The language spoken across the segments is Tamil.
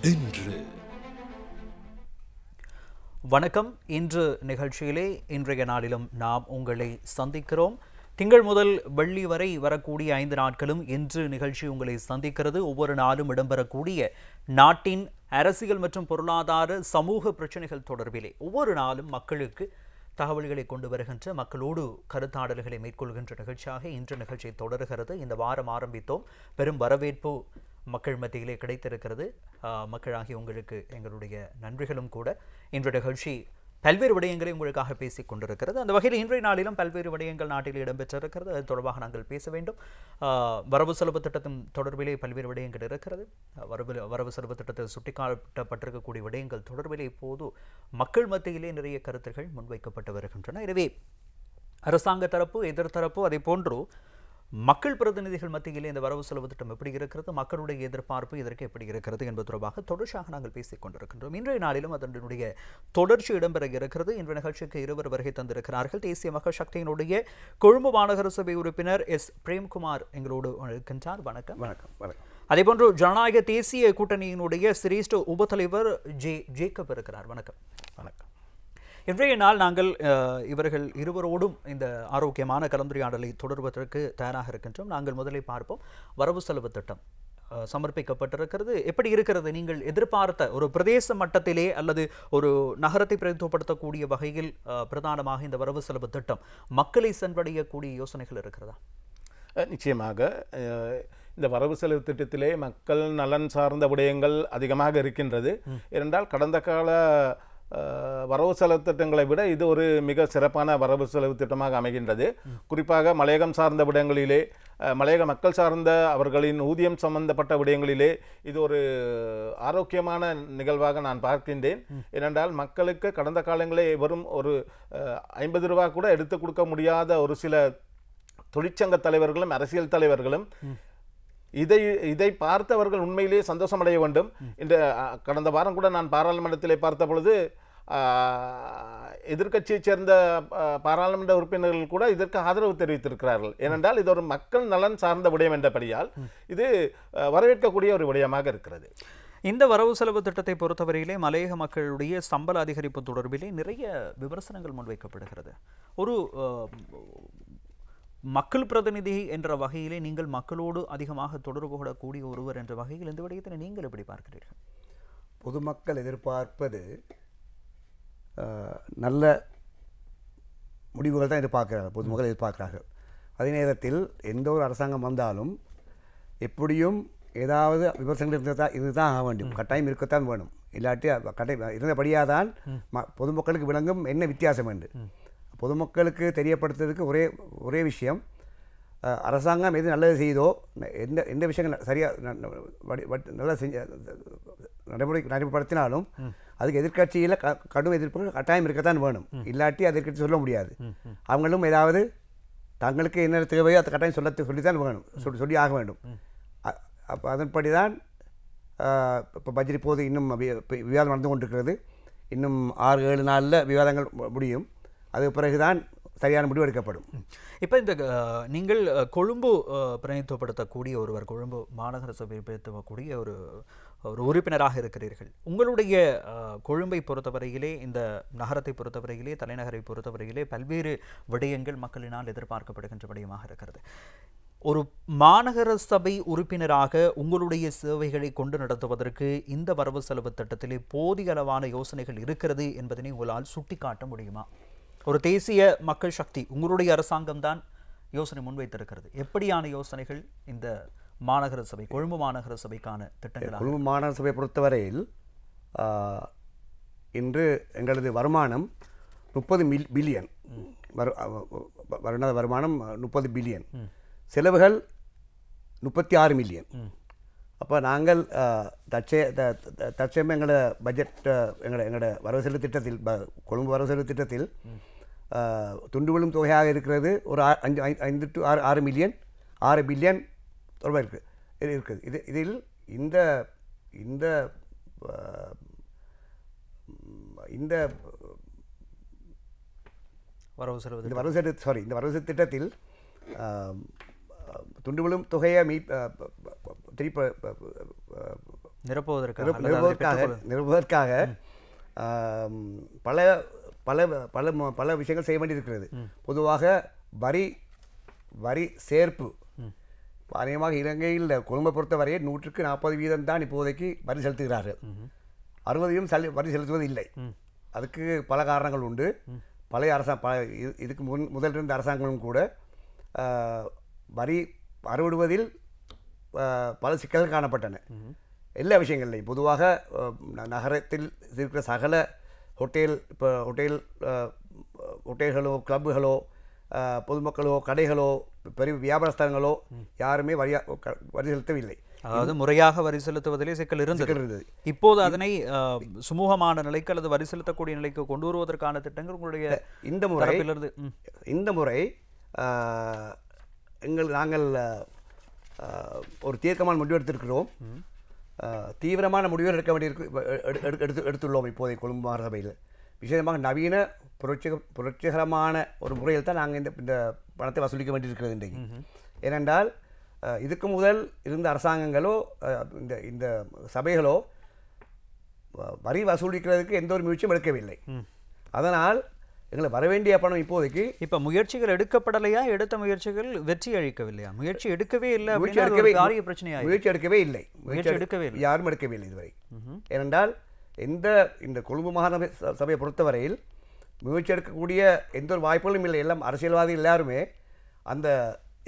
இன்று வணக்கம். இன்று நிகழ்ச்சியிலே இன்றைய நாளிலும் நாம் உங்களை சந்திக்கிறோம். திங்கள் முதல் வெள்ளி வரை வரக்கூடிய 5 நாட்களும் இன்று நிகழ்ச்சி உங்களை சந்திக்கிறது. ஒவ்வொரு நாளும் இடம்பெறக்கூடிய நாட்டின் அரசியல் மற்றும் பொருளாதார சமூக பிரச்சனைகள் தொடர்பிலே ஒவ்வொரு நாளும் மக்களுக்கு தகவல்களை கொண்டு வருகின்ற, மக்களோடு கருத்தாடல்களை மேற்கொள்கின்ற நிகழ்ச்சியாக இன்று நிகழ்ச்சி தொடர்கிறது. இந்த வாரம் ஆரம்பித்தோம். பெரும் வரவேற்பு மக்கள் மத்தியிலே கிடைத்திருக்கிறது. மக்களாகிய உங்களுக்கு எங்களுடைய நன்றிகளும் கூட. இன்றைய நிகழ்ச்சி பல்வேறு விடயங்களை உங்களுக்காக பேசிக் கொண்டிருக்கிறது. அந்த வகையில் இன்றைய நாளிலும் பல்வேறு விடயங்கள் நாட்டில் இடம்பெற்றிருக்கிறது. அது தொடர்பாக நாங்கள் பேச வேண்டும். வரவு செலவு திட்டத்தின் தொடர்பிலே பல்வேறு விடயங்கள் இருக்கிறது. வரவு செலவு திட்டத்தில் சுட்டிக்காட்டப்பட்டிருக்கக்கூடிய விடயங்கள் தொடர்பிலே இப்போது மக்கள் மத்தியிலே நிறைய கருத்துக்கள் முன்வைக்கப்பட்டு வருகின்றன. எனவே அரசாங்க தரப்பு, எதிர்த்தரப்பு, அதே போன்று மக்கள் பிரதிநிதிகள் மத்தியிலே இந்த வரவு செலவு திட்டம் எப்படி இருக்கிறது, மக்களுடைய எதிர்பார்ப்பு இதற்கு எப்படி இருக்கிறது என்பது தொடர்பாக தொடர்ச்சியாக நாங்கள் பேசிக் கொண்டிருக்கின்றோம். இன்றைய நாளிலும் அதனுடைய தொடர்ச்சி இடம்பெற இருக்கிறது. இன்றைய நிகழ்ச்சிக்கு இருவர் வருகை தந்திருக்கிறார்கள். தேசிய மக்கள் சக்தியினுடைய கொழும்பு மாநகர சபை உறுப்பினர் எஸ் பிரேம்குமார் எங்களோடு இருக்கின்றார். வணக்கம். வணக்கம். வணக்கம். அதேபோன்று ஜனநாயக தேசிய கூட்டணியினுடைய சிரேஷ்ட உபத்தலைவர் ஜேக்கப் இருக்கிறார். வணக்கம். வணக்கம். இன்றைய நாள் நாங்கள் இவர்கள் இருவரோடும் இந்த ஆரோக்கியமான கலந்துரையாடலை தொடர்வதற்கு தயாராக இருக்கின்றோம். நாங்கள் முதலில் பார்ப்போம். வரவு செலவு திட்டம் சமர்ப்பிக்கப்பட்டிருக்கிறது. எப்படி இருக்கிறது? நீங்கள் எதிர்பார்த்த ஒரு பிரதேச மட்டத்திலே அல்லது ஒரு நகரத்தை பிரதிநிதித்துவப்படுத்தக்கூடிய வகையில் பிரதானமாக இந்த வரவு செலவு திட்டம் மக்களை சென்றடையக்கூடிய யோசனைகள் இருக்கிறதா? நிச்சயமாக இந்த வரவு செலவு திட்டத்திலே மக்கள் நலன் சார்ந்த விடயங்கள் அதிகமாக இருக்கின்றது. ஏனென்றால் கடந்த கால வரவு செலவு திட்டங்களை விட இது ஒரு மிக சிறப்பான வரவு செலவு திட்டமாக அமைகின்றது. குறிப்பாக மலையகம் சார்ந்த விடயங்களிலே, மலையக மக்கள் சார்ந்த அவர்களின் ஊதியம் சம்பந்தப்பட்ட விடயங்களிலே இது ஒரு ஆரோக்கியமான நிகழ்வாக நான் பார்க்கின்றேன். ஏனென்றால் மக்களுக்கு கடந்த காலங்களே வெறும் ஒரு 50 ரூபா கூட எடுத்து கொடுக்க முடியாத ஒரு சில தொழிற்சங்க தலைவர்களும் அரசியல் தலைவர்களும் இதை பார்த்தவர்கள் உண்மையிலேயே சந்தோஷமடைய வேண்டும். இந்த கடந்த வாரம் கூட நான் பாராளுமன்றத்திலே பார்த்த பொழுது எதிர்க்கட்சியைச் சேர்ந்த பாராளுமன்ற உறுப்பினர்கள் கூட இதற்கு ஆதரவு தெரிவித்திருக்கிறார்கள். ஏனென்றால் இது ஒரு மக்கள் நலன் சார்ந்த விடயம் என்றபடியால் இது வரவேற்கக்கூடிய ஒரு விடயமாக இருக்கிறது. இந்த வரவு செலவு திட்டத்தை பொறுத்தவரையிலே மலையக மக்களுடைய சம்பள அதிகரிப்பு தொடர்பிலே நிறைய விமர்சனங்கள் முன்வைக்கப்படுகிறது. ஒரு மக்கள் பிரதிநிதி என்ற வகையிலே நீங்கள் மக்களோடு அதிகமாக தொடர்பு கொள்ளக்கூடிய ஒருவர் என்ற வகையில் இந்த விடயத்தை நீங்கள் எப்படி பார்க்கிறீர்கள்? பொதுமக்கள் எதிர்பார்ப்பது நல்ல முடிவுகள் தான் எதிர்பார்க்கிறார்கள். பொதுமக்கள் எதிர்பார்க்கிறார்கள். அதே நேரத்தில் எந்த ஒரு அரசாங்கம் வந்தாலும் எப்படியும் ஏதாவது விமர்சனங்கள் இதுதான் ஆக வேண்டும், கட்டாயம் இருக்கத்தான் வேணும். இல்லாட்டி இருந்தபடியாக தான் பொதுமக்களுக்கு விளங்கும் என்ன வித்தியாசம் என்று பொதுமக்களுக்கு தெரியப்படுத்துறதுக்கு ஒரே விஷயம், அரசாங்கம் எது நல்லது செய்தோ, எந்த விஷயங்கள் சரியாக நல்லா நடைமுறைப்படுத்தினாலும் அதுக்கு எதிர்கட்சியில் கடும் எதிர்ப்பு கட்டாயம் இருக்கத்தான் வேணும். இல்லாட்டி எதிர்கட்சி சொல்ல முடியாது. அவங்களும் ஏதாவது தங்களுக்கு என்ன தேவையோ அதை கட்டாயம் சொல்லித்தான் வேணும், சொல்லி ஆக வேண்டும். அப்போ அதன்படி தான் இப்போ பட்ஜெட் போது இன்னும் விவாதம் நடந்து கொண்டிருக்கிறது. இன்னும் 6-7 நாளில் விவாதங்கள் முடியும். அதுக்கு பிறகுதான் சரியான முடிவு எடுக்கப்படும். இப்போ இந்த நீங்கள் கொழும்பு பிரதிநிதித்துவப்படுத்தக்கூடிய ஒருவர், கொழும்பு மாநகர சபையை பிரதிநிதித்துவக்கூடிய ஒரு உறுப்பினராக இருக்கிறீர்கள். உங்களுடைய கொழும்பை பொறுத்தவரையிலே, இந்த நகரத்தை பொறுத்தவரையிலே, தலைநகரை பொறுத்தவரையிலே பல்வேறு விடயங்கள் மக்களினால் எதிர்பார்க்கப்படுகின்ற விடயமாக இருக்கிறது. ஒரு மாநகர சபை உறுப்பினராக உங்களுடைய சேவைகளை கொண்டு நடத்துவதற்கு இந்த வரவு செலவு திட்டத்திலே போதிய அளவான யோசனைகள் இருக்கிறது என்பதனை உங்களால் சுட்டிக்காட்ட முடியுமா? ஒரு தேசிய மக்கள் சக்தி, உங்களுடைய அரசாங்கம் தான் யோசனை முன்வைத்திருக்கிறது. எப்படியான யோசனைகள் இந்த மாநகர சபை, கொழும்பு மாநகர சபைக்கான திட்டங்கள்? கொழும்பு மாநகர சபையை பொறுத்தவரையில் இன்று எங்களது வருமானம் 30 பில்லியன், வருமானம் 30 பில்லியன், செலவுகள் 36 மில்லியன். அப்போ நாங்கள் தற்சமயம் எங்களோட பட்ஜெட், எங்களோட வரவு செலவு திட்டத்தில், கொழும்பு வரவு செலவு திட்டத்தில் துண்டு விழும் தொகையாக இருக்கிறது ஒரு 5 to 6 மில்லியன், 6 பில்லியன் தொடர்பாக இருக்குது. இதில் இந்த இந்த இந்த வரவு செலவு இந்த வரவு செலவு திட்டத்தில் துண்டு விழும் தொகையை நிரப்புவதற்காக பல பல பல பல விஷயங்கள் செய்ய வேண்டியிருக்கிறது. பொதுவாக வரி சேர்ப்பு அநேகமாக இலங்கையில் கொழும்பை பொறுத்தவரையே 140% தான் இப்போதைக்கு வரி செலுத்துகிறார்கள். 60% வரி செலுத்துவது இல்லை. அதுக்கு பல காரணங்கள் உண்டு. பழைய இதுக்கு முதல் இருந்த அரசாங்கங்களும் கூட வரி அறுவிடுவதில் பல சிக்கல்கள் காணப்பட்டன. எல்லா விஷயங்கள்லையும் பொதுவாக நகரத்தில் இருக்கிற சகல ஹோட்டல்களோ கிளப்புகளோ பொதுமக்களோ கடைகளோ பெரிய வியாபார ஸ்தலங்களோ யாருமே வரி செலுத்தவில்லை. அதாவது முறையாக வரி செலுத்துவதிலே சிக்கல் இருந்தது. இப்போது அதனை சுமூகமான நிலைக்கு அல்லது வரி செலுத்தக்கூடிய நிலைக்கு கொண்டு வருவதற்கான திட்டங்கள் உங்களுடைய இந்த முறை நாங்கள் ஒரு தீர்க்கமான முடிவு எடுத்திருக்கிறோம். தீவிரமான முடிவுகள் எடுத்துள்ளோம். இப்போதைய கொழும்பு மாநகர சபையில் விசேஷமாக நவீன புரட்சிகரமான ஒரு முறையில் தான் நாங்கள் இந்த பணத்தை வசூலிக்க வேண்டியிருக்கிறது இன்றைக்கு. ஏனென்றால் இதுக்கு முதல் இருந்த அரசாங்கங்களோ இந்த சபைகளோ வரி வசூலிக்கிறதுக்கு எந்த ஒரு முயற்சியும் எடுக்கவில்லை. அதனால் எங்களை வரவேண்டிய பணம் இப்போதைக்கு முயற்சிகள் எடுக்கப்படலையா, எடுத்த முயற்சிகள் வெற்றி அளிக்கவில்லையா? முயற்சி எடுக்கவே இல்லை, முயற்சி எடுக்கவே இல்லை, யாரும் எடுக்கவில்லை இதுவரை. ஏனென்றால் இந்த கொழும்பு மாகாண சபையை பொறுத்தவரையில் முயற்சி எடுக்கக்கூடிய எந்த ஒரு வாய்ப்புகளும் இல்லை. எல்லாம் அரசியல்வாதிகள் எல்லாருமே அந்த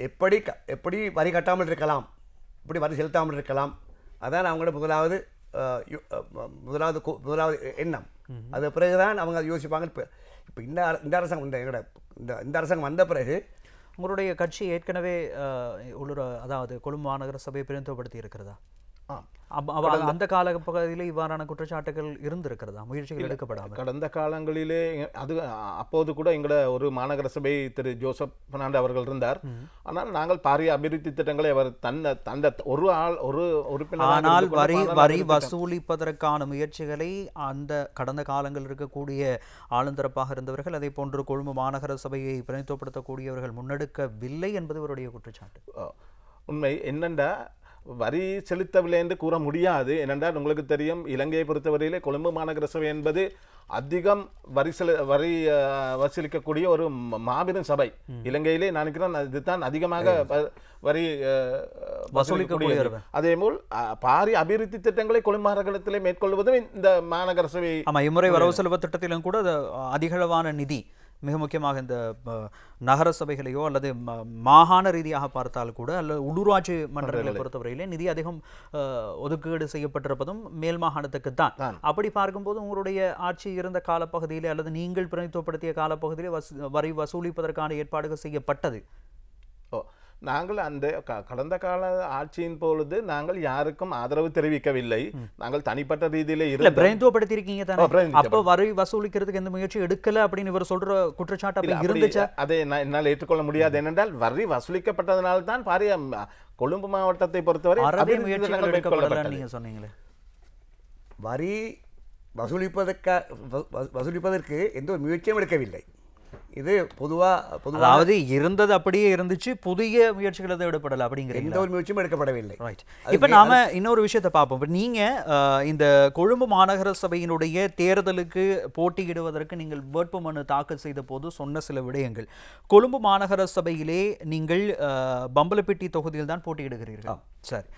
எப்படி வரி கட்டாமல் இருக்கலாம், எப்படி வரி செலுத்தாமல் இருக்கலாம், அதான் அவங்களோட முதலாவது எண்ணம். அது பிறகுதான் அவங்க யோசிப்பாங்க. இப்போ இந்த அரசாங்கம் இந்த அரசாங்கம் வந்த பிறகு உங்களுடைய கட்சி ஏற்கனவே அதாவது கொழும்பு மாநகர சபையை பிரதிநிதித்துவப்படுத்தி இருக்கிறதா? அந்த கால பகுதியில் இவ்வாறான குற்றச்சாட்டுகள் இருந்திருக்கிறதா? முயற்சிகள் எடுக்கப்படாமல் கடந்த காலங்களிலே அப்போது கூட எங்களோட ஒரு மாநகர சபை திரு ஜோசப் பெர்னாண்டோ அவர்கள் இருந்தார். ஆனால் நாங்கள் பாரிய அபிவிருத்தி திட்டங்களை அவர் ஒரு ஆனால் வரி வசூலிப்பதற்கான முயற்சிகளை அந்த கடந்த காலங்கள் இருக்கக்கூடிய ஆளுந்தரப்பாக இருந்தவர்கள், அதே போன்று கொழும்பு மாநகர சபையை பிரதிநிதித்துவப்படுத்தக்கூடியவர்கள் முன்னெடுக்கவில்லை என்பது அவருடைய குற்றச்சாட்டு. உண்மை என்னென்றா வரி செலுத்தவில்லை என்று கூற முடியாது. ஏனென்றால் உங்களுக்கு தெரியும், இலங்கையை பொறுத்தவரையிலே கொழும்பு மாநகர சபை என்பது அதிகம் வரி வசூலிக்கக்கூடிய ஒரு மாபெரும் சபை. இலங்கையிலே நினைக்கிறேன் இதுதான் அதிகமாக வரி வசூலிக்கக்கூடிய. அதேபோல் பாரிய அபிவிருத்தி திட்டங்களை கொழும்பு மாநகரத்திலே மேற்கொள்வதும் இந்த மாநகர சபை. இம்முறை வரவு செலவு திட்டத்திலும் கூட அதிகளவான நிதி, மிக முக்கியமாக இந்த நகர சபைகளையோ அல்லது மாகாண ரீதியாக பார்த்தால் கூட அல்லது உள்ளூராட்சி மன்றங்களை பொறுத்தவரையிலே நிதி அதிகம் ஒதுக்கீடு செய்யப்பட்டிருப்பதும் மேல் மாகாணத்துக்கு தான். அப்படி பார்க்கும்போது உங்களுடைய ஆட்சி இருந்த காலப்பகுதியிலே அல்லது நீங்கள் பிரதிநிதித்துவப்படுத்திய காலப்பகுதியிலே வரி வசூலிப்பதற்கான ஏற்பாடுகள் செய்யப்பட்டது. நாங்கள் அந்த கடந்த கால ஆட்சியின் பொழுது நாங்கள் யாருக்கும் ஆதரவு தெரிவிக்கவில்லை. நாங்கள் தனிப்பட்ட ரீதியிலே பிரதிநிதித்துவப்படுத்தியிருக்கீங்க தானே, அப்ப வரி வசூலிக்கிறதுக்கு எந்த முயற்சி எடுக்கல அப்படின்னு இவர் சொல்ற குற்றச்சாட்டு இருந்துச்சு. அதை என்னால் ஏற்றுக்கொள்ள முடியாது. ஏனென்றால் வரி வசூலிக்கப்பட்டதனால் தான் பாரிய கொழும்பு மாவட்டத்தை பொறுத்தவரை நீங்க சொன்னீங்களே, வரி வசூலிப்பதற்கு எந்த ஒரு முயற்சியும் எடுக்கவில்லை. இது அதாவது இருந்தது அப்படியே இருந்துச்சு, புதிய முயற்சிகள் எதுவும் எடுப்படல அப்படிங்கிறீங்க. எந்த ஒரு முயற்சியும் எடுக்கப்படவில்லை. இப்ப நாம இன்னொரு விஷயத்தை பார்ப்போம். இப்ப நீங்க இந்த கொழும்பு மாநகர சபையினுடைய தேர்தலுக்கு போட்டியிடுவதற்கு நீங்கள் வேட்புமனு தாக்கல் செய்த போது சொன்ன சில விடயங்கள், கொழும்பு மாநகர சபையிலே நீங்கள் பம்பலப்பிட்டி தொகுதியில் தான் போட்டியிடுகிறீர்கள். சரி,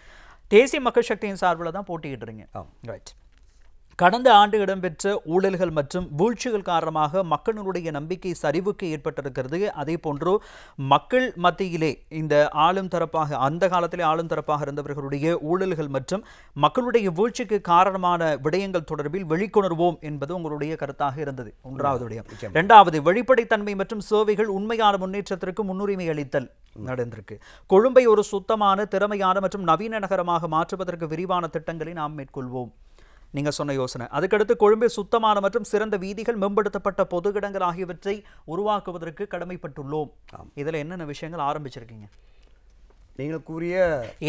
தேசிய மக்கள் சக்தியின் சார்பில் தான் போட்டியிடுறீங்க. ரைட். கடந்த ஆண்டு இடம்பெற்ற ஊழல்கள் மற்றும் வீழ்ச்சிகள் காரணமாக மக்களுடைய நம்பிக்கை சரிவுக்கு ஏற்பட்டிருக்கிறது. அதே போன்று மக்கள் மத்தியிலே இந்த ஆளும் தரப்பாக, அந்த காலத்திலே ஆளும் தரப்பாக இருந்தவர்களுடைய ஊழல்கள் மற்றும் மக்களுடைய வீழ்ச்சிக்கு காரணமான விடயங்கள் தொடர்பில் வெளிக்கொணர்வோம் என்பது உங்களுடைய கருத்தாக இருந்தது. ஒன்றாவது விடயம். இரண்டாவது, வெளிப்படைத்தன்மை மற்றும் சேவைகள் உண்மையான முன்னேற்றத்திற்கு முன்னுரிமை அளித்தல் நடந்திருக்கு. கொழும்பை ஒரு சுத்தமான, திறமையான மற்றும் நவீன நகரமாக மாற்றுவதற்கு விரிவான திட்டங்களை நாம் மேற்கொள்வோம், நீங்க சொன்ன யோசனை. அதுக்கடுத்து கொழும்பை சுத்தமான மற்றும் சிறந்த வீதிகள், மேம்படுத்தப்பட்ட பொது இடங்கள் ஆகியவற்றை உருவாக்குவதற்கு கடமைப்பட்டுள்ளோம். இதுல என்னென்ன விஷயங்கள் ஆரம்பிச்சிருக்கீங்க? நீங்கள் கூறிய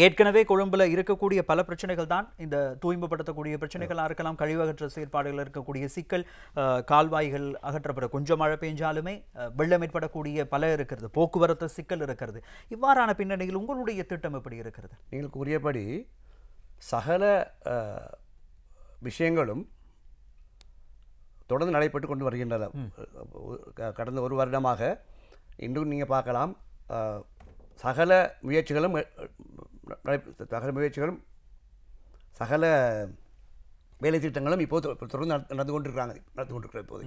ஏற்கனவே கொழும்புல இருக்கக்கூடிய பல பிரச்சனைகள் தான் இந்த தூய்மைப்படுத்தக்கூடிய பிரச்சனைகளாக இருக்கலாம், கழிவகற்ற செயற்பாடுகள் இருக்கக்கூடிய சிக்கல், கால்வாய்கள் அகற்றப்பட கொஞ்சம் மழை பெஞ்சாலுமே வெள்ளம் ஏற்படக்கூடிய பல இருக்கிறது, போக்குவரத்து சிக்கல் இருக்கிறது. இவ்வாறான பின்னணியில் உங்களுடைய திட்டம் எப்படி இருக்கிறது? நீங்கள் கூறியபடி சகல விஷயங்களும் தொடர்ந்து நடைபெற்று கொண்டு வருகின்றன. கடந்த ஒரு வருடமாக இன்றும் நீங்கள் பார்க்கலாம், சகல முயற்சிகளும் சகல வேலை திட்டங்களும் இப்போது தொடர்ந்து நடந்து கொண்டிருக்கிற இப்போது.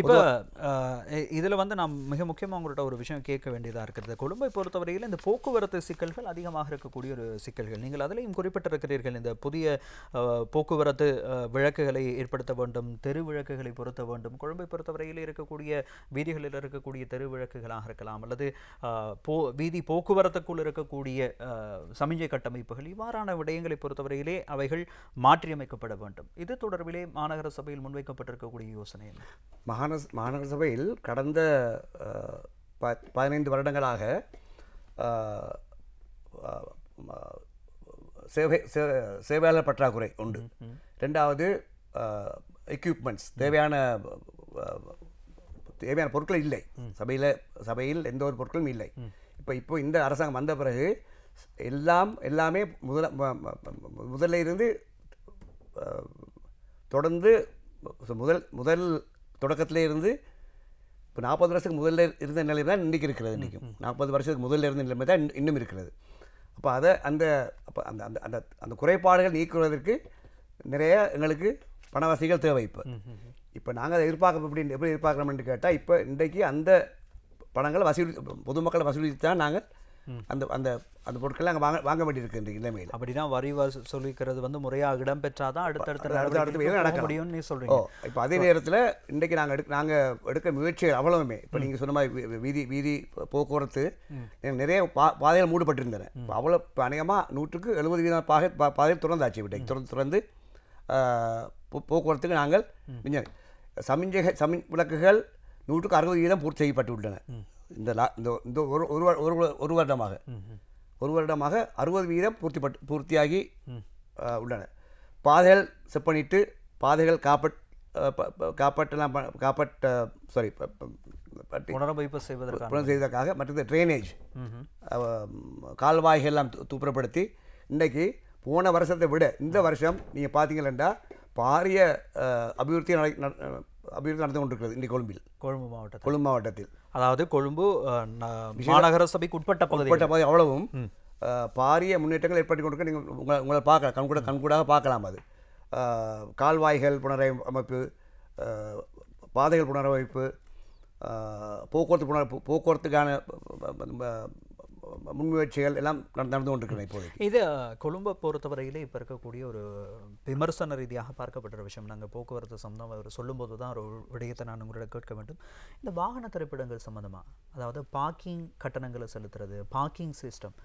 இப்போ இதில் வந்து நாம் மிக முக்கியமாக உங்கள்கிட்ட ஒரு விஷயம் கேட்க வேண்டியதாக இருக்கிறது. கொழும்பை பொறுத்தவரையில் இந்த போக்குவரத்து சிக்கல்கள் அதிகமாக இருக்கக்கூடிய ஒரு சிக்கல்கள். நீங்கள் அதிலையும் குறிப்பிட்டிருக்கிறீர்கள், இந்த புதிய போக்குவரத்து விளக்குகளை ஏற்படுத்த வேண்டும், தெரு விளக்குகளை பொருத்த வேண்டும். கொழும்பை பொறுத்தவரையில் இருக்கக்கூடிய வீதிகளில் இருக்கக்கூடிய தெரு விளக்குகளாக இருக்கலாம், அல்லது வீதி போக்குவரத்துக்குள் இருக்கக்கூடிய சமிஞ்சை கட்டமைப்புகள், இவ்வாறான விடயங்களை பொறுத்தவரையிலே அவைகள் மாற்றியமைக்கப்பட வேண்டும். இது தொடர்பிலே மாநகர சபையில் முன்வைக்கப்பட்டிருக்கக்கூடிய யோசனை என்ன? மாநகர சபையில் கடந்த 15 வருடங்களாக சேவையாளர் பற்றாக்குறை உண்டு. ரெண்டாவது எக்யூப்மெண்ட்ஸ், தேவையான பொருட்கள் இல்லை. சபையில் எந்த ஒரு பொருட்களும் இல்லை. இப்போ இந்த அரசாங்கம் வந்த பிறகு எல்லாமே முதல்ல இருந்து தொடர்ந்து முதல் தொடக்கத்திலே இருந்து இப்போ 40 வருஷத்துக்கு முதல்ல இருந்த நிலைமை தான் இன்றைக்கு இருக்கிறது. இன்றைக்கும் 40 வருஷத்துக்கு முதல்ல இருந்த நிலைமை தான் இன்னும் இருக்கிறது. அப்போ அந்த அந்த குறைபாடுகள் நீக்குவதற்கு நிறைய எங்களுக்கு பணவசதிகள் தேவை. இப்போ நாங்கள் அதை எப்படி எதிர்பார்க்குறோம்னு கேட்டால், இப்போ இன்றைக்கு அந்த பணங்களை பொதுமக்களை வசூலித்து தான் நாங்கள் அந்த அந்த அந்த பொருட்களை நாங்கள் வாங்க வேண்டியிருக்கு இந்த நிலைமையில். அப்படின்னா வரி சொல்லிக்கிறது வந்து முறையாக இடம்பெற்றாதான் அடுத்தடுத்து நடக்க முடியும்னு சொல்கிறீங்க. இப்போ அதே நேரத்தில் இன்றைக்கு நாங்கள் எடுக்க முயற்சிகள் அவ்வளவுமே, இப்போ நீங்கள் சொன்ன மாதிரி வீதி போக்குவரத்து நிறைய பாதைகள் மூடப்பட்டிருந்தன. இப்போ அவ்வளோ அநேகமாக 170% பாதைகள் திறந்தாச்சு. திறந்து போக்குவரத்துக்கு நாங்கள் விளக்குகள் 160% பூர்த்தி செய்யப்பட்டு உள்ளன. இந்த ஒரு வருடமாக 60% பூர்த்தியாகி உள்ளன. பாதைகள் செப்பனிட்டு பாதைகள் செய்வதற்காக, மற்றது ட்ரைனேஜ் கால்வாய்கள் எல்லாம் தூப்புரப்படுத்தி இன்றைக்கு போன வருஷத்தை விட இந்த வருஷம் நீங்கள் பார்த்தீங்கன்னா பாரிய அபிவிருத்தி நடந்து கொண்டிருக்கிறது இன்றைக்கு கொழும்பு மாவட்டத்தில். அதாவது கொழும்பு மாநகர சபைக்கு உட்பட்ட பகுதி அவ்வளவும் பாரிய முன்னேற்றங்கள் ஏற்பட்டு கொண்டிருக்க நீங்கள் உங்களை பார்க்கலாம், கண்கூடாக பார்க்கலாம். அது கால்வாய்கள் புனரமைப்பு, பாதைகள் புனரமைப்பு, போக்குவரத்துக்கான முன்முயற்சிகள் எல்லாம் நடந்து கொண்டிருக்கிறேன் இப்போதைக்கு. இது கொழும்பை பொறுத்தவரையிலே இப்போ இருக்கக்கூடிய ஒரு விமர்சன ரீதியாக பார்க்கப்பட்ட விஷயம். நாங்கள் போக்குவரத்து சம்பந்தம் அவர் சொல்லும்போது தான் ஒரு விடயத்தை நான் உங்களோட கேட்க வேண்டும். இந்த வாகன திரைப்படங்கள் சம்மந்தமாக, அதாவது பார்க்கிங் கட்டணங்களை செலுத்துறது, பார்க்கிங் சிஸ்டம்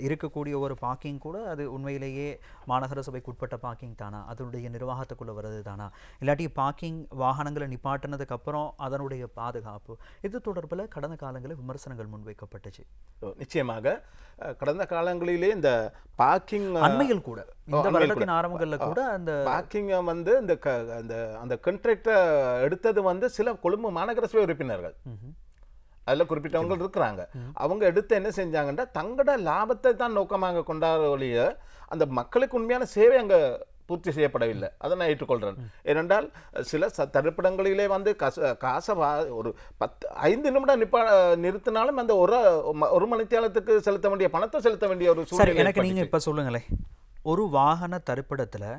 இருக்கக்கூடிய ஒரு பார்க்கிங் கூட அது உண்மையிலேயே மாநகர சபைக்கு உட்பட்ட பார்க்கிங் தானா, அதனுடைய நிர்வாகத்துக்குள்ளே வர்றது தானா, இல்லாட்டி பார்க்கிங் வாகனங்களை நிப்பாட்டினதுக்கு அப்புறம் அதனுடைய பாதுகாப்பு, இது தொடர்பில் கடந்த காலங்களில் விமர்சனங்கள் முன்வைக்கப்பட்டுச்சு. நிச்சயமாக கடந்த காலங்களிலே இந்த பார்க்கிங் அண்மையில் கூட இந்த வருடத்தின் ஆரம்பங்களில் கூட அந்த பார்க்கிங் வந்து அந்த கான்ட்ராக்டை எடுத்தது வந்து சில கொழும்பு மாநகர சபை உறுப்பினர்கள், அதில் குறிப்பிட்டவங்க இருக்கிறாங்க. அவங்க எடுத்து என்ன செஞ்சாங்கன்னா தங்களோட லாபத்தை தான் நோக்கமாக கொண்டாட ஒழிய அந்த மக்களுக்கு உண்மையான சேவை அங்கே பூர்த்தி செய்யப்படவில்லை. அதை நான் ஏற்றுக்கொள்கிறேன். ஏனென்றால் சில தடுப்பிடங்களிலே வந்து காசை ஒரு 5 நிமிடம் நிறுத்தினாலும் அந்த ஒரு மணித்தியாலத்துக்கு செலுத்த வேண்டிய பணத்தை செலுத்த வேண்டிய ஒரு சூழ்நிலை. எனக்கு நீங்கள் இப்போ சொல்லுங்களேன், ஒரு வாகன தரிப்பிடத்தில்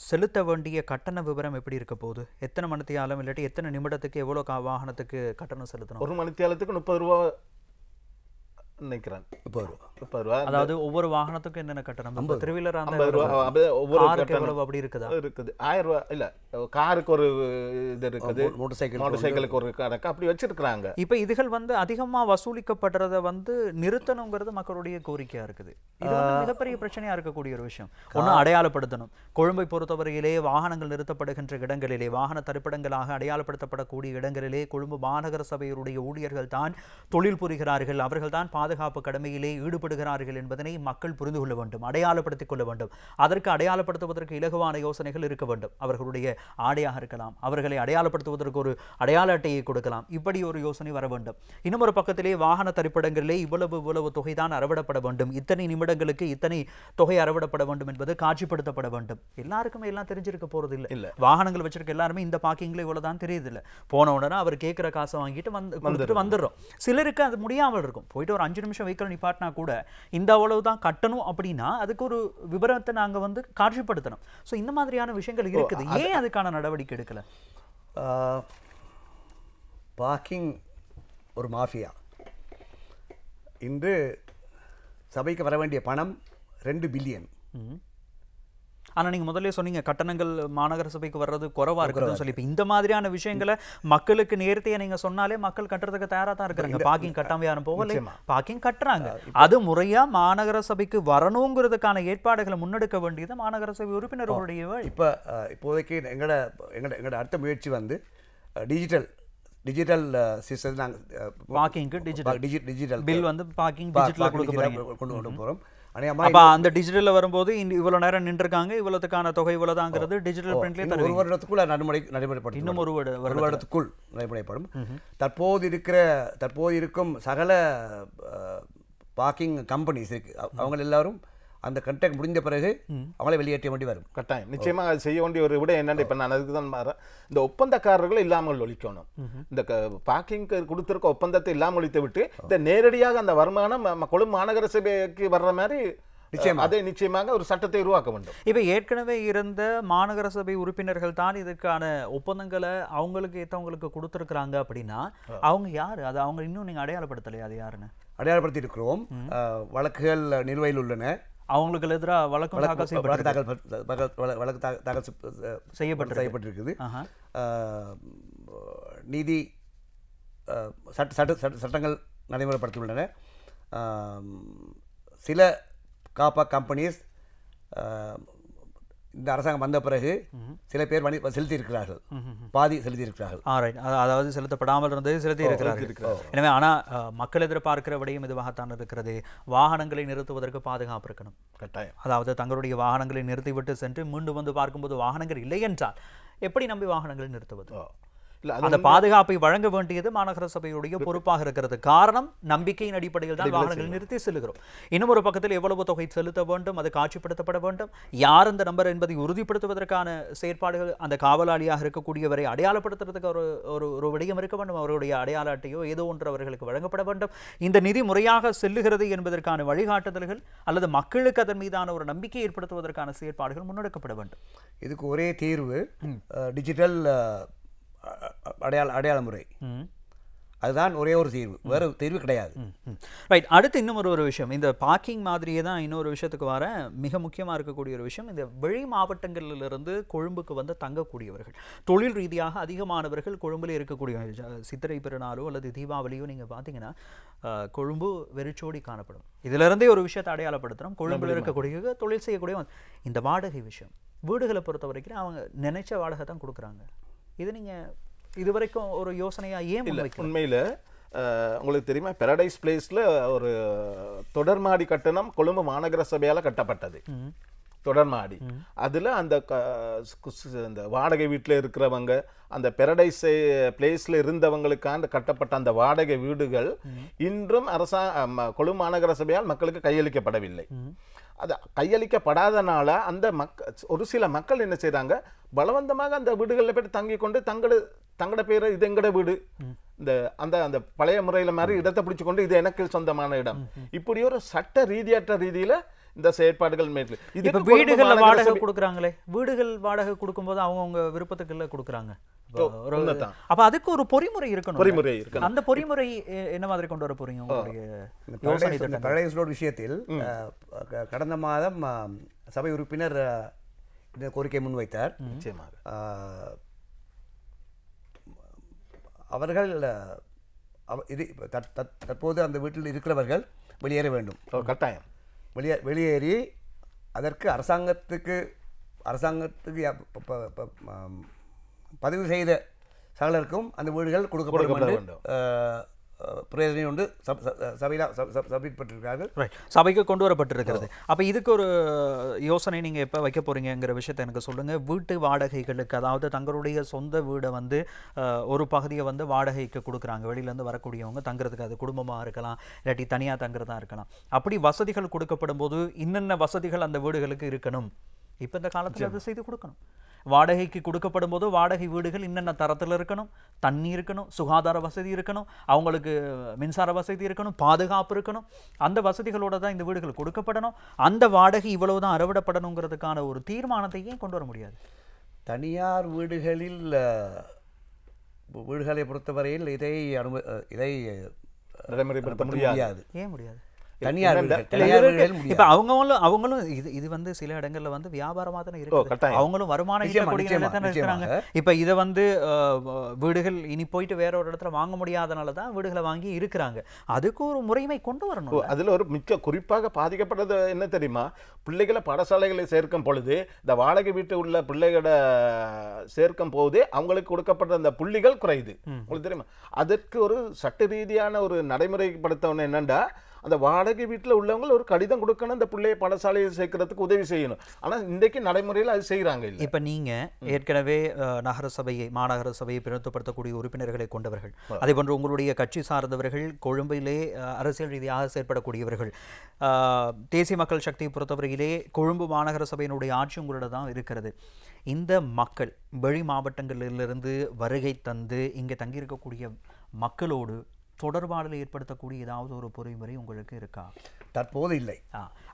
செலுத்த வேண்டிய கட்டண விவரம் எப்படி இருக்க போகுது? எத்தனை மணித்தியாலம் இல்லாட்டி எத்தனை நிமிடத்துக்கு எவ்வளோ வாகனத்துக்கு கட்டணம் செலுத்தணும்? ஒரு மணித்தியாலத்துக்கு 30 ரூபா நினைக்கிறேன். 30 ரூபா. அதாவது ஒவ்வொரு வாகனத்துக்கும் என்னென்ன கட்டணம்? திருவிழா அப்படி இருக்குதா? இருக்குது 1000 ரூபா. இல்ல காருக்கு ஒரு இது இருக்குது, மோட்டார் சைக்கிளுக்கு ஒரு கணக்கு அப்படி வச்சிருக்கிறாங்க. இப்ப இதுகள் வந்து அதிகமா வசூலிக்கப்படுறத வந்து நிறுத்தணுங்கிறது மக்களுடைய கோரிக்கையா இருக்குது. இது வந்து மிகப்பெரிய பிரச்சனையா இருக்கக்கூடிய ஒரு விஷயம். ஒன்று அடையாளப்படுத்தணும். கொழும்பை பொறுத்தவரையிலே வாகனங்கள் நிறுத்தப்படுகின்ற இடங்களிலே, வாகன தரிப்பிடங்களாக அடையாளப்படுத்தப்படக்கூடிய இடங்களிலே கொழும்பு மாநகர சபையுடைய ஊழியர்கள் தான் தொழில் புரிகிறார்கள். அவர்கள் தான் பாதுகாப்பு கடமையிலே ஈடுபட்டு குறிப்பிடுகிறார்கள் என்பதனை மக்கள் புரிந்து கொள்ள வேண்டும், அடையாளப்படுத்திக் கொள்ள வேண்டும். அதற்கு அடையாளப்படுத்துவதற்கு இலகுவான யோசனைகள் இருக்க வேண்டும். அவர்களுடைய ஆடையாக இருக்கலாம், அவர்களை அடையாளப்படுத்துவதற்கு ஒரு அடையாள அட்டையை கொடுக்கலாம், இப்படி ஒரு யோசனை வர வேண்டும். இன்னும் ஒரு பக்கத்திலே வாகன தரிப்பிடங்களிலே இவ்வளவு தொகைதான் அறவிடப்பட வேண்டும், இத்தனை நிமிடங்களுக்கு இத்தனை தொகை அறவிடப்பட வேண்டும் என்பது காட்சிப்படுத்தப்பட வேண்டும். எல்லாருக்குமே எல்லாம் தெரிஞ்சிருக்க போறது இல்லை. வாகனங்கள் வச்சிருக்க எல்லாருமே இந்த பார்க்கிங்ல இவ்வளவுதான் தெரியுது இல்லை. போன உடனே அவர் கேட்கிற காசை வாங்கிட்டு கொடுத்துட்டு வந்துடுறோம். சிலருக்கு அது முடியாமல் இருக்கும். போயிட்டு ஒரு 5 நிமிஷம் வெஹிக்கிள் நிப்பாட்டினா கூட இந்த அவ்வளவுதான் கட்டணும் அப்படின்னா அதுக்கு ஒரு விபரத்தை நாங்க காட்சிப்படுத்தணும். ஸோ இந்த மாதிரியான விஷயங்கள் இருக்குது. ஏன் அதுக்கான நடவடிக்கை எடுக்கல? பார்க்கிங் ஒரு மாஃபியா. இன்று சபைக்கு வர வேண்டிய பணம் 2 பில்லியன். ஆனால் நீங்கள் முதல்ல சொன்னீங்க கட்டணங்கள் மாநகர சபைக்கு வர்றது குறைவாக இருக்குதுன்னு சொல்லி. இப்போ இந்த மாதிரியான விஷயங்களை மக்களுக்கு நேர்த்தியாக நீங்கள் சொன்னாலே மக்கள் கட்டுறதுக்கு தயாராக தான் இருக்கிறாங்க. பார்க்கிங் கட்டாம யாரும் போகல, பார்க்கிங் கட்டுறாங்க. அது முறையாக மாநகர சபைக்கு வரணுங்கிறதுக்கான ஏற்பாடுகளை முன்னெடுக்க வேண்டியது மாநகர சபை உறுப்பினர்களுடைய வேலை. இப்போதைக்கு எங்களோட அடுத்த முயற்சி டிஜிட்டல் சிஸ்டம். நாங்கள் பார்க்கிங்க்கு டிஜிட்டல் பில் பார்க்கிங் டிஜிட்டலாக கொண்டு போகிறோம். அப்ப அந்த டிஜிட்டல்ல வரும்போது இவ்வளவு நேரம் நின்றுருக்காங்க, இவ்வளவுக்கான தொகை இவ்வளவுதாங்கிறது டிஜிட்டல் பிரிண்ட்லயே ஒரு வருடத்துக்குள்ள நடைமுறைப்படும். இன்னும் ஒரு வருடத்துக்குள் நடைமுறைப்படும். தற்போது இருக்கும் சகல பார்க்கிங் கம்பெனிஸ் இருக்கு, அவங்க எல்லாரும் அந்த கண்டக்ட் முடிந்த பிறகு அவங்களே வெளியேற்ற வேண்டி வரும். கட்டாயம் நிச்சயமாக அது செய்ய வேண்டிய ஒரு விட என்னன்னு இப்போ நான் அதுக்கு தான் மாறேன். இந்த ஒப்பந்தக்காரர்கள் இல்லாமல் ஒழிக்கணும். இந்த பார்க்கிங்க்கு கொடுத்துருக்க ஒப்பந்தத்தை இல்லாமல் ஒழித்து விட்டு இந்த நேரடியாக அந்த வருமானம் கொழும்பு மாநகர சபைக்கு வர்ற மாதிரி அதை நிச்சயமாக ஒரு சட்டத்தை உருவாக்க வேண்டும். இப்ப ஏற்கனவே இருந்த மாநகர சபை உறுப்பினர்கள் தான் இதுக்கான ஒப்பந்தங்களை அவங்களுக்கு ஏற்றவங்களுக்கு கொடுத்துருக்குறாங்க அப்படின்னா அவங்க யாரு? அதை அவங்க இன்னும் நீங்க அடையாளப்படுத்தலையா? அது யாருன்னு அடையாளப்படுத்தி இருக்கிறோம். வழக்குகள் நிலுவையில் உள்ளன. அவங்களுக்கு எதிராக வழக்கு தாக்கல் செய்யப்பட்டிருக்குது. நீதி சட்டங்கள் நடைமுறைப்படுத்தியுள்ளன. சில காப்பா கம்பெனிஸ் இந்த அரசாங்கம் வந்த பிறகு சில பேர் செலுத்தியிருக்கிறார்கள், பாதி செலுத்தியிருக்கிறார்கள். அதாவது செலுத்தப்படாமல் இருந்தது செலுத்தி இருக்கிறார்கள். எனவே ஆனால் மக்கள் எதிர்பார்க்கிற விடயம் இதுவாகத்தான் இருக்கிறது. வாகனங்களை நிறுத்துவதற்கு பாதுகாப்பு இருக்கணும் கட்டாயம். அதாவது தங்களுடைய வாகனங்களை நிறுத்திவிட்டு சென்று மீண்டும் வந்து பார்க்கும்போது வாகனங்கள் இல்லை என்றால் எப்படி நம்பி வாகனங்களை நிறுத்துவது? அந்த பாதுகாப்பை வழங்க வேண்டியது மாநகர சபையுடைய பொறுப்பாக இருக்கிறது. காரணம் நம்பிக்கையின் அடிப்படையில் தான் வாகனங்கள் நிறுத்தி செல்லுகிறோம். இன்னும் ஒரு பக்கத்தில் எவ்வளவு தொகை செலுத்த வேண்டும், அது காட்சிப்படுத்தப்பட வேண்டும். யார் அந்த நம்பர் என்பதை உறுதிப்படுத்துவதற்கான செயற்பாடுகள் அந்த காவலாளியாக இருக்கக்கூடியவரை அடையாளப்படுத்துறதுக்கு ஒரு விடயம் இருக்க வேண்டும். அவருடைய அடையாள அட்டையோ ஏதோ ஒன்று அவர்களுக்கு வழங்கப்பட வேண்டும். இந்த நிதி முறையாக செல்லுகிறது என்பதற்கான வழிகாட்டுதல்கள் அல்லது மக்களுக்கு அதன் மீதான ஒரு நம்பிக்கை ஏற்படுத்துவதற்கான செயற்பாடுகள் முன்னெடுக்கப்பட வேண்டும். இதுக்கு ஒரே தீர்வு டிஜிட்டல் அடையாள முறை. அதுதான் ஒரே ஒரு தீர்வு, வேறு தீர்வு கிடையாது. ரைட். அடுத்து இன்னும் ஒரு விஷயம், இந்த பார்க்கிங் மாதிரியே தான் இன்னொரு விஷயத்துக்கு வர மிக முக்கியமாக இருக்கக்கூடிய ஒரு விஷயம், இந்த வெளி மாவட்டங்களிலிருந்து கொழும்புக்கு வந்து தங்கக்கூடியவர்கள், தொழில் ரீதியாக அதிகமானவர்கள் கொழும்பில் இருக்கக்கூடிய சித்திரை பெருநாளோ அல்லது தீபாவளியோ நீங்கள் பார்த்தீங்கன்னா கொழும்பு வெறிச்சோடி காணப்படும். இதிலிருந்தே ஒரு விஷயத்தை அடையாளப்படுத்துகிறோம். கொழும்பில் இருக்கக்கூடிய தொழில் செய்யக்கூடிய இந்த வாடகை விஷயம், வீடுகளை பொறுத்த வரைக்கும் அவங்க நினைச்ச வாடகை தான் கொடுக்குறாங்க. இது நீங்கள் இதுவரைக்கும் ஒரு யோசனையா ஏன் இல்லை? உண்மையில் உங்களுக்கு தெரியுமா, பெரடைஸ் பிளேஸில் ஒரு தொடர்மாடி கட்டணம் கொழும்பு மாநகர சபையால் கட்டப்பட்டது. தொடர்மாடி அதில் அந்த வாடகை வீட்டில் இருக்கிறவங்க, அந்த பெரடைஸ் பிளேஸில் இருந்தவங்களுக்கான கட்டப்பட்ட அந்த வாடகை வீடுகள் இன்றும் கொழும்பு மாநகர சபையால் மக்களுக்கு கையளிக்கப்படவில்லை. அது கையளிக்கப்படாதனால அந்த ஒரு சில மக்கள் என்ன செய்கிறாங்க, பலவந்தமாக அந்த வீடுகளில் போய்ட்டு தங்கி கொண்டு தங்களோட பேரை இது எங்கட வீடு, அந்த பழைய முறையில் மாதிரி இடத்தை பிடிச்சு கொண்டு இது எனக்கு சொந்தமான இடம், இப்படி ஒரு சட்ட ரீதியற்ற ரீதியில் இந்த செயற்பாடுகள் மேற்கொள்ள. இது வீடுகள் வாடகை கொடுக்குறாங்களே, வீடுகள் வாடகை கொடுக்கும்போது அவங்க விருப்பத்துக்கு இல்லை கொடுக்குறாங்க. அப்ப அதுக்கு ஒரு பொறிமுறை இருக்கணும். அந்த பொறிமுறை என்ன மாதிரி கொண்டு வர போறீங்க? விஷயத்தில் கடந்த மாதம் சபை உறுப்பினர் இந்த கோரிக்கை முன்வைத்தார். அவர்கள் தற்போது அந்த வீட்டில் இருக்கிறவர்கள் வெளியேற வேண்டும், கட்டாயம் வெளியேறி அதற்கு அரசாங்கத்துக்கு பதிவு செய்த சகலருக்கும் அந்த வீடுகள் கொடுக்கப்படும் என்று பிரேரணை ஒன்று சபையில் சப்மிட் பண்ணியிருக்கார்கள். ரைட், சபைக்கு கொண்டு வரப்பட்டிருக்கிறது. அப்போ இதுக்கு ஒரு யோசனை நீங்கள் எப்போ வைக்க போகிறீங்கிற விஷயத்தை எனக்கு சொல்லுங்கள். வீட்டு வாடகைகளுக்கு, அதாவது தங்களுடைய சொந்த வீடை வந்து ஒரு பகுதியை வந்து வாடகைக்கு கொடுக்குறாங்க, வெளியிலேருந்து வரக்கூடியவங்க தங்குறதுக்கு, அது குடும்பமாக இருக்கலாம், இல்லாட்டி தனியாக தங்குறதா இருக்கலாம். அப்படி வசதிகள் கொடுக்கப்படும் போது இன்னென்ன வசதிகள் அந்த வீடுகளுக்கு இருக்கணும், இப்போ இந்த காலத்தில் அதை செய்து கொடுக்கணும். வாடகைக்கு கொடுக்கப்படும் போது வாடகை வீடுகள் இன்னென்ன தரத்தில் இருக்கணும், தண்ணி இருக்கணும், சுகாதார வசதி இருக்கணும், அவங்களுக்கு மின்சார வசதி இருக்கணும், பாதுகாப்பு இருக்கணும். அந்த வசதிகளோடு தான் இந்த வீடுகள் கொடுக்கப்படணும். அந்த வாடகை இவ்வளவு தான் அறவிடப்படணுங்கிறதுக்கான ஒரு தீர்மானத்தை ஏன் கொண்டு வர முடியாது? தனியார் வீடுகளை பொறுத்தவரையில் இதை நடைமுறைப்படுத்த முடியாது. ஏன் முடியாது? இப்ப அவங்களும் இது வந்து சில இடங்கள்ல வந்து வியாபாரமா தானே இருக்கு, அவங்களும் வருமானம் ஈட்டக்கூடிய தானே இருக்கிறாங்க. இப்ப இதை வந்து வீடுகள் இனி போயிட்டு வேற ஒரு இடத்துல வாங்க முடியாதனால தான் வீடுகளை வாங்கி இருக்கிறாங்க. அதுக்கு ஒரு முறைமை கொண்டு வரணும். அதுல ஒரு மிக்க குறிப்பாக பாதிக்கப்படுறது என்ன தெரியுமா, பிள்ளைகளை பாடசாலைகளை சேர்க்கும் பொழுது இந்த வாடகை வீட்டு உள்ள பிள்ளைகளை சேர்க்கும் போது அவங்களுக்கு கொடுக்கப்பட்ட அந்த புள்ளிகள் குறையுது. உங்களுக்கு தெரியுமா, அதற்கு ஒரு சட்ட ரீதியான ஒரு நடைமுறைப்படுத்தவன என்னண்டா, அந்த வாடகை வீட்டில் உள்ளவங்க ஒரு கடிதம் கொடுக்கணும், இந்த பிள்ளையை பாடசாலையில் சேர்க்கறதுக்கு உதவி செய்யணும். ஆனால் இன்றைக்கு நடைமுறையில் அது செய்கிறாங்க இல்லை. இப்போ நீங்கள் ஏற்கனவே மாநகர சபையை பிரதிநிதித்துவப்படுத்தக்கூடிய உறுப்பினர்களை கொண்டவர்கள், அதே போன்று உங்களுடைய கட்சி சார்ந்தவர்கள், கொழும்பிலே அரசியல் ரீதியாக செயற்படக்கூடியவர்கள், தேசிய மக்கள் சக்தியை பொறுத்தவரையிலே கொழும்பு மாநகர சபையினுடைய ஆட்சி உங்களோட தான் இருக்கிறது. இந்த மக்கள் வெளி மாவட்டங்களிலிருந்து வருகை தந்து இங்கே தங்கியிருக்கக்கூடிய மக்களோடு தொடர்பாடலை ஏற்படுத்தக்கூடிய ஏதாவது ஒரு பொறிமுறை உங்களுக்கு இருக்கா? தற்போது இல்லை.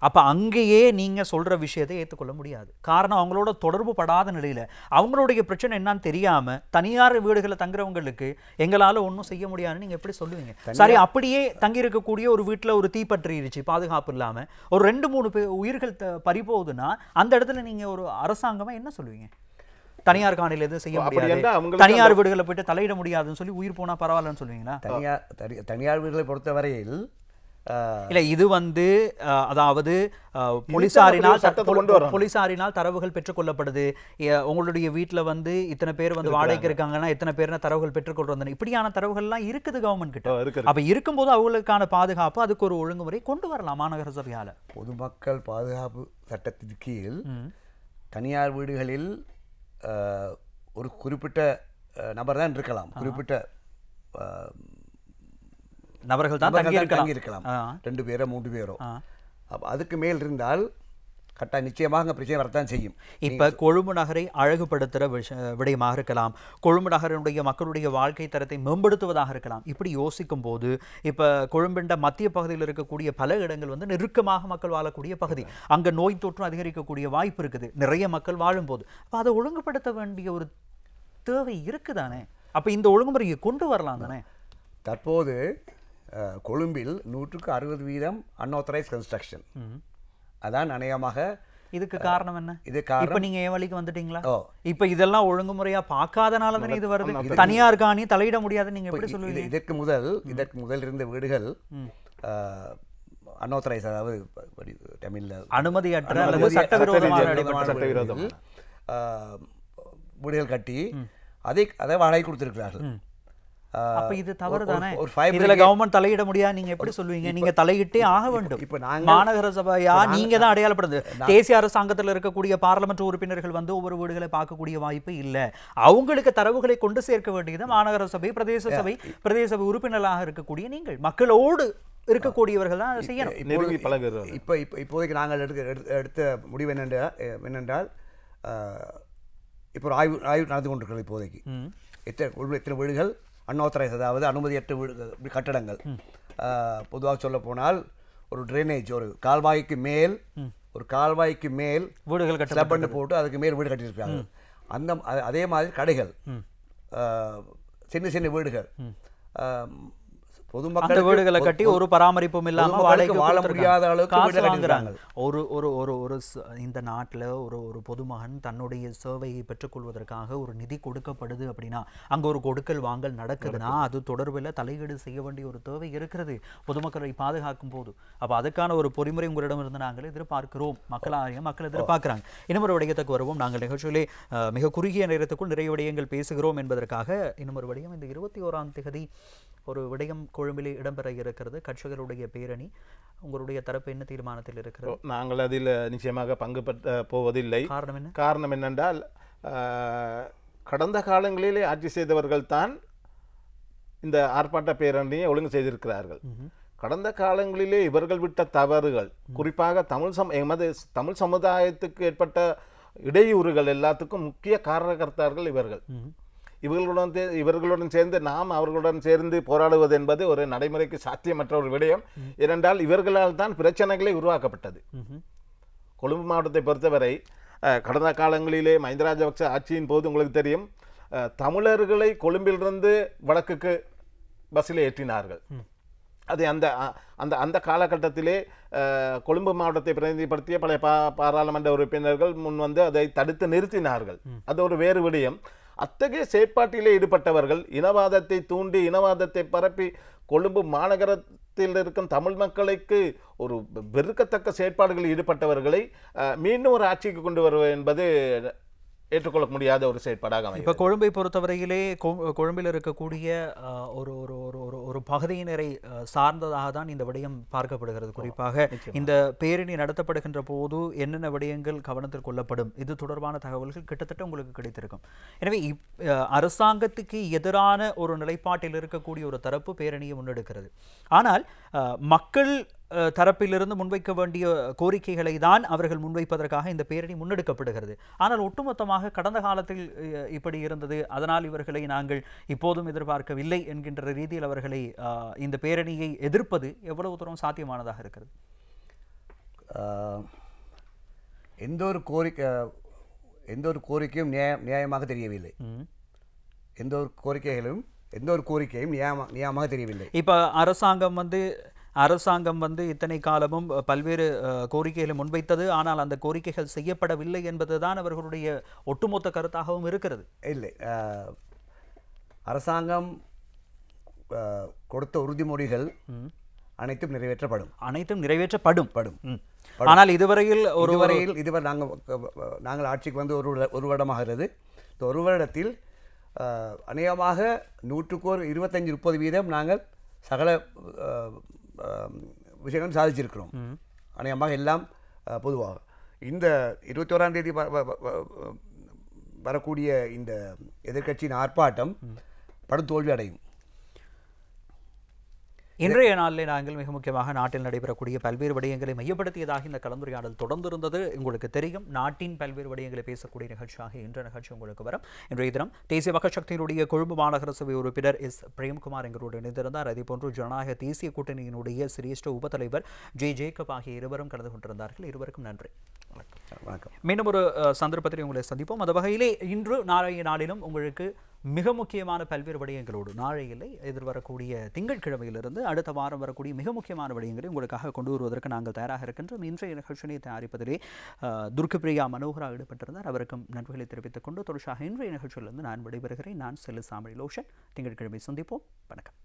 அப்போ அங்கேயே நீங்கள் சொல்கிற விஷயத்தை ஏற்றுக்கொள்ள முடியாது. காரணம், அவங்களோட தொடர்பு படாத நிலையில் அவங்களுடைய பிரச்சனை என்னன்னு தெரியாமல் தனியார் வீடுகளை தங்குறவங்களுக்கு எங்களால் ஒன்றும் செய்ய முடியாதுன்னு நீங்கள் எப்படி சொல்லுவீங்க? சரி, அப்படியே தங்கியிருக்கக்கூடிய ஒரு வீட்டில் ஒரு தீப்பற்றிருச்சு, பாதுகாப்பு இல்லாமல் ஒரு 2-3 உயிர்கள் பறிபோகுதுன்னா அந்த இடத்துல நீங்கள் ஒரு அரசாங்கமாக என்ன சொல்லுவீங்க? தனியார் காணில எதுவும் செய்ய முடியாது, தனியார் வீடுகளை போயிட்டு தலையிட முடியாதுன்னு சொல்லி உயிர் போனா பரவாயில்லன்னு சொல்லுவீங்களா? தனியார் வீடுகளை பொறுத்தவரையில் இல்ல, இது வந்து அதாவது போலீசாரினால் தரவுகள் பெற்றுக்கொள்ளப்படுது. உங்களுடைய வீட்டில் வந்து இத்தனை பேர் வந்து வாடகைக்கு இருக்காங்கன்னா எத்தனை பேர் தரவுகள் பெற்றுக்கொள்றது, இப்படியான தரவுகள்லாம் இருக்குது கவர்மெண்ட் கிட்ட. அப்ப இருக்கும்போது அவங்களுக்கான பாதுகாப்பு, அதுக்கு ஒரு ஒழுங்குமுறை கொண்டு வரலாம் மாநகர சபையால. பொதுமக்கள் பாதுகாப்பு சட்டத்தின் கீழ் தனியார் வீடுகளில் ஒரு குறிப்பிட்ட நபர் தான் இருக்கலாம், குறிப்பிட்ட நபர்கள் தான் தங்கியிருக்கலாம், 2 பேரோ 3 பேரோ. அதுக்கு மேல் இருந்தால் நிச்சயமாக பிரச்சனை வரத்தான் செய்யும். இப்ப கொழும்பு நகரை அழகுபடுத்துகிற விடயமாக இருக்கலாம், கொழும்பு நகரினுடைய மக்களுடைய வாழ்க்கை தரத்தை மேம்படுத்துவதாக இருக்கலாம். இப்படி யோசிக்கும் போது இப்ப கொழும்பின் மத்திய பகுதியில் இருக்கக்கூடிய பல இடங்கள் வந்து நெருக்கமாக மக்கள் வாழக்கூடிய பகுதி, அங்க நோய் தொற்று அதிகரிக்கக்கூடிய வாய்ப்பு இருக்குது நிறைய மக்கள் வாழும்போது. அப்ப அதை ஒழுங்குபடுத்த வேண்டிய ஒரு தேவை இருக்குதானே? அப்ப இந்த ஒழுங்குமுறையை கொண்டு வரலாம் தானே? தற்போது கொழும்பில் 160% அன்ஆத்தரைஸ் கன்ஸ்ட்ரக்ஷன். அதான் அநேகமாக இதுக்கு காரணம் என்ன? இப்ப நீங்க ஏன் வழிக்கு வந்துட்டீங்களா? இப்ப இதெல்லாம் ஒழுங்குமுறையா பார்க்காதனால தானே இது வருது. தனியார் காணி தலையிட முடியாது நீங்க எப்படி சொல்லுவீங்க? இதற்கு முதல் இருந்த வீடுகள் அன்ஆத்தரைஸ், அதாவது தமிழ்ல அனுமதியற்ற அல்லது சட்டவிரோதமான வீடுகள் கட்டி அதை வாடகை கொடுத்திருக்கிறார்கள். அப்ப இது தவறு தானே? இதுல கவர்மெண்ட் தலையிட முடியாது நீங்க எப்படி சொல்லுவீங்க? நீங்க தலையிட்டே ஆக வேண்டும். இப்ப மாநகர சபையா நீங்க தான் அடையாளப்படுது. தேசிய அரசாங்கத்தில் இருக்கக்கூடிய பார்லமெண்ட் உறுப்பினர்கள் வந்து ஒவ்வொரு வீடுகளை பார்க்கக்கூடிய வாய்ப்பு இல்ல. அவங்களுக்கு தரவுகளை கொண்டு சேர்க்க வேண்டியது மாநகர சபை, பிரதேச சபை உறுப்பினர்களாக இருக்கக்கூடிய நீங்கள், மக்களோடு இருக்கக்கூடியவர்கள் தான் அதை செய்யணும். இப்போதைக்கு நாங்கள் எடுத்த முடிவு என்னென்றால் இப்போ ஒரு ஆய்வு நடந்து கொண்டிருக்கிறது. இப்போதைக்கு எத்தனை வீடுகள் அன்ஆத்தரைஸ், அதாவது அனுமதியற்ற கட்டடங்கள். பொதுவாக சொல்ல போனால் ஒரு ட்ரைனேஜ், ஒரு கால்வாய்க்கு மேல் வீடுகள் கட்ட போட்டு அதுக்கு மேல் வீடு கட்டியிருக்காங்க. அதே மாதிரி கடைகள், சின்ன சின்ன வீடுகள், பொதுமக்கள் வீடுகளை கட்டி ஒரு பராமரிப்பும் இல்லாம வாழ முடியாத அளவுக்கு ஒரு இந்த நாட்டில் ஒரு பொதுமகன் தன்னுடைய சேவையை பெற்றுக்கொள்வதற்காக ஒரு நிதி கொடுக்கப்படுது அப்படின்னா, அங்க ஒரு கொடுக்கல் வாங்கல் நடக்குதுன்னா அது தொடர்பில் தலையீடு செய்ய வேண்டிய ஒரு தேவை இருக்கிறது பொதுமக்களை பாதுகாக்கும் போது. அப்ப அதுக்கான ஒரு பொறிமுறை உங்களிடம் இருந்து நாங்கள் எதிர்பார்க்கிறோம், மக்கள் எதிர்பார்க்கிறாங்க. இன்னும் ஒரு விடயத்துக்கு வருவோம். நாங்கள் நிகழ்ச்சியிலே மிக குறுகிய நேரத்துக்குள் நிறைய விடயங்கள் பேசுகிறோம் என்பதற்காக இன்னும் ஒரு விடயம், இந்த 21ஆம் தேதி ஒரு விடயம் கொழும்பிலே இடம்பெற இருக்கிறது கட்சிகளுடைய பேரணி. உங்களுடைய தரப்பு என்ன தீர்மானத்தில் இருக்கிறது? நாங்கள் அதில் நிச்சயமாக பங்கு பெற்ற போவதில்லை. காரணம் என்ன? காரணம் என்னென்றால் கடந்த காலங்களிலே ஆட்சி செய்தவர்கள் தான் இந்த ஆர்ப்பாட்ட பேரணியை ஒழுங்கு செய்திருக்கிறார்கள். கடந்த காலங்களிலே இவர்கள் விட்ட தவறுகள், குறிப்பாக எமது தமிழ் சமுதாயத்துக்கு ஏற்பட்ட இடையூறுகள் எல்லாத்துக்கும் முக்கிய காரணகர்த்தார்கள் இவர்கள். இவர்களுடன் சேர்ந்து நாம் அவர்களுடன் சேர்ந்து போராடுவது என்பது ஒரு நடைமுறைக்கு சாத்தியமற்ற ஒரு விடயம். ஏனென்றால் இவர்களால் தான் பிரச்சனைகளே உருவாக்கப்பட்டது. கொழும்பு மாவட்டத்தை பொறுத்தவரை கடந்த காலங்களிலே மஹிந்த ராஜபக்ச ஆட்சியின் போது உங்களுக்கு தெரியும், தமிழர்களை கொழும்பிலிருந்து வடக்குக்கு பஸ்ஸில் ஏற்றினார்கள். அது அந்த அந்த அந்த காலகட்டத்திலே கொழும்பு மாவட்டத்தை பிரதிநிதிப்படுத்திய பல பாராளுமன்ற உறுப்பினர்கள் முன் வந்து அதை தடுத்து நிறுத்தினார்கள். அது ஒரு வேறு விடயம். அத்தகைய செயற்பாட்டிலே ஈடுபட்டவர்கள், இனவாதத்தை தூண்டி இனவாதத்தை பரப்பி கொழும்பு மாநகரத்தில் இருக்கும் தமிழ் மக்களுக்கு ஒரு வெறுக்கத்தக்க செயற்பாடுகளில் ஈடுபட்டவர்களை மீண்டும் ஒரு ஆட்சிக்கு கொண்டு வருவது என்பது ஏற்றுக்கொள்ள முடியாத ஒரு செயற்பாடாக அமையும். இப்போ கொழும்பை பொறுத்தவரையிலே கொழும்பில் இருக்கக்கூடிய ஒரு ஒரு ஒரு ஒரு ஒரு பகுதியினரை சார்ந்ததாக தான் இந்த விடயம் பார்க்கப்படுகிறது. குறிப்பாக இந்த பேரணி நடத்தப்படுகின்ற போது என்னென்ன விடயங்கள் கவனத்தில் கொள்ளப்படும், இது தொடர்பான தகவல்கள் கிட்டத்தட்ட உங்களுக்கு கிடைத்திருக்கும். எனவே அரசாங்கத்துக்கு எதிரான ஒரு நிலைப்பாட்டில் இருக்கக்கூடிய ஒரு தரப்பு பேரணியை முன்னெடுக்கிறது. ஆனால் மக்கள் தரப்பிலிருந்து முன்வைக்க வேண்டிய கோரிக்கைகளை தான் அவர்கள் முன்வைப்பதற்காக இந்த பேரணி முன்னெடுக்கப்படுகிறது. ஆனால் ஒட்டுமொத்தமாக கடந்த காலத்தில் இப்படி இருந்தது, அதனால் இவர்களை நாங்கள் இப்போதும் எதிர்பார்க்கவில்லை என்கின்ற ரீதியில் அவர்களை இந்த பேரணியை எதிர்ப்பது எவ்வளவு தூரம் சாத்தியமானதாக இருக்கிறது? எந்த ஒரு கோரிக்கையும் நியாயமாக தெரியவில்லை. எந்த ஒரு கோரிக்கையும் நியாயமாக தெரியவில்லை. இப்போ அரசாங்கம் வந்து இத்தனை காலமும் பல்வேறு கோரிக்கைகளை முன்வைத்தது, ஆனால் அந்த கோரிக்கைகள் செய்யப்படவில்லை என்பதுதான் அவர்களுடைய ஒட்டுமொத்த கருத்தாகவும் இருக்கிறது. இல்லை, அரசாங்கம் கொடுத்த உறுதிமொழிகள் அனைத்தும் நிறைவேற்றப்படும். ஆனால் இதுவரை நாங்கள் ஆட்சிக்கு வந்து ஒரு வருடமாகிறது. இந்த ஒரு வருடத்தில் அநேகமாக 125-30% நாங்கள் சகல விஷயங்களும் சாதிச்சிருக்கிறோம். அநேகமாக எல்லாம் பொதுவாக இந்த 21ஆம் தேதி வரக்கூடிய இந்த எதிர்க்கட்சியின் ஆர்ப்பாட்டம் படும் தோல்வி அடையும். இன்றைய நாளில் நாங்கள் மிக முக்கியமாக நாட்டில் நடைபெறக்கூடிய பல்வேறு விடயங்களை மையப்படுத்தியதாக இந்த கலந்துரையாடல் தொடர்ந்திருந்தது. உங்களுக்கு தெரியும், நாட்டின் பல்வேறு விடயங்களை பேசக்கூடிய நிகழ்ச்சியாக இன்றைய நிகழ்ச்சி உங்களுக்கு வரும். இன்றைய தினம் தேசிய மக்கள் சக்தியினுடைய கொழும்பு மாநகர சபை உறுப்பினர் எஸ் பிரேம்குமார் எங்களோடு இணைந்திருந்தார். அதேபோன்று ஜனநாயக தேசிய கூட்டணியினுடைய சிரேஷ்ட உபத்தலைவர் ஜேக்கப் ஆகிய இருவரும் கலந்து கொண்டிருந்தார்கள். இருவருக்கும் நன்றி. வணக்கம். மீண்டும் ஒரு சந்தர்ப்பத்தில் உங்களை சந்திப்போம். அந்த வகையிலே இன்று நாளைய நாளிலும் உங்களுக்கு மிக முக்கியமான பல்வேறு விடயங்களோடு நாளையிலே எதிர்வரக்கூடிய திங்கட்கிழமையிலிருந்து அடுத்த வாரம் வரக்கூடிய மிக முக்கியமான விடயங்களை உங்களுக்காக கொண்டு வருவதற்கு நாங்கள் தயாராக இருக்கின்றோம். இன்றைய நிகழ்ச்சியை தயாரிப்பதிலே துர்கப்பிரியா மனோகரா ஈடுபட்டிருந்தார். அவருக்கும் நன்றிகளை தெரிவித்துக் கொண்டு தொடர்ச்சியாக இன்றைய நிகழ்ச்சியிலிருந்து நான் விடைபெறுகிறேன். நான் செல்லு சாமி லோஷன். திங்கட்கிழமை சந்திப்போம். வணக்கம்.